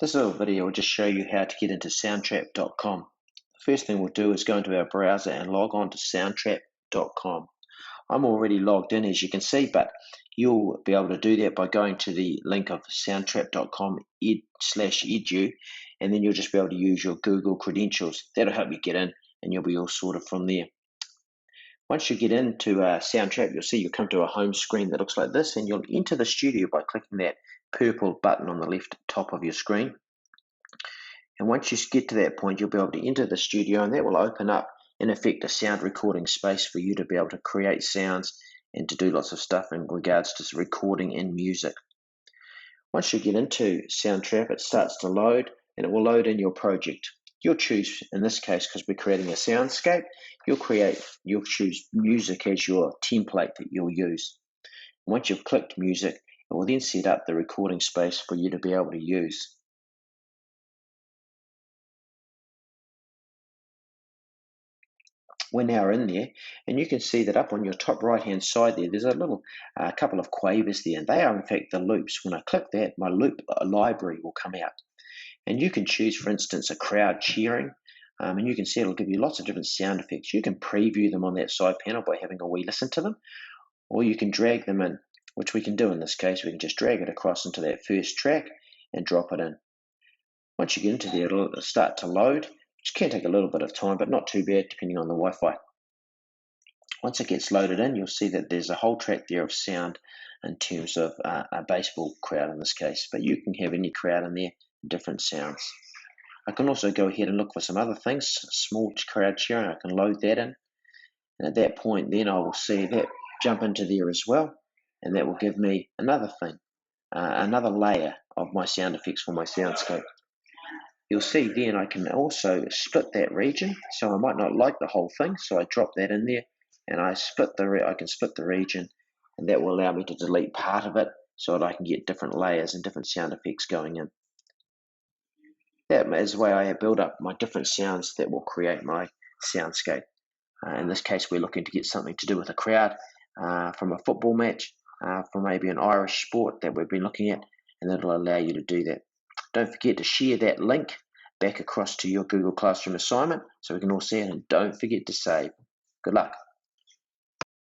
This little video will just show you how to get into soundtrap.com. The first thing we'll do is go into our browser and log on to soundtrap.com. I'm already logged in, as you can see, but you'll be able to do that by going to the link of soundtrap.com/edu, and then you'll just be able to use your Google credentials. That'll help you get in, and you'll be all sorted from there. Once you get into Soundtrap, you'll see you'll come to a home screen that looks like this, and you'll enter the studio by clicking that purple button on the left top of your screen. And once you get to that point, you'll be able to enter the studio, and that will open up, in effect, a sound recording space for you to be able to create sounds and to do lots of stuff in regards to recording and music. Once you get into Soundtrap, it starts to load, and it will load in your project. You'll choose, in this case, because we're creating a soundscape, you'll choose music as your template that you'll use. Once you've clicked music, it will then set up the recording space for you to be able to use. We're now in there, and you can see that up on your top right hand side there's a little couple of quavers there, and they are in fact the loops. When I click that, my loop library will come out, and you can choose, for instance, a crowd cheering, and you can see it'll give you lots of different sound effects. You can preview them on that side panel by having a wee listen to them, or you can drag them in, which we can do in this case. We can just drag it across into that first track and drop it in. Once you get into there, it'll start to load, which can take a little bit of time, but not too bad depending on the Wi-Fi. Once it gets loaded in, you'll see that there's a whole track there of sound in terms of a baseball crowd in this case, but you can have any crowd in there, different sounds. I can also go ahead and look for some other things, small crowd cheering. I can load that in, and at that point then I will see that jump into there as well, and that will give me another thing, another layer of my sound effects for my soundscape. You'll see then I can also split that region, so I might not like the whole thing, so I drop that in there, and I can split the region, and that will allow me to delete part of it so that I can get different layers and different sound effects going in. That is the way I build up my different sounds that will create my soundscape. In this case, we're looking to get something to do with a crowd from a football match, from maybe an Irish sport that we've been looking at, and that'll allow you to do that. Don't forget to share that link back across to your Google Classroom assignment so we can all see it, and don't forget to save. Good luck.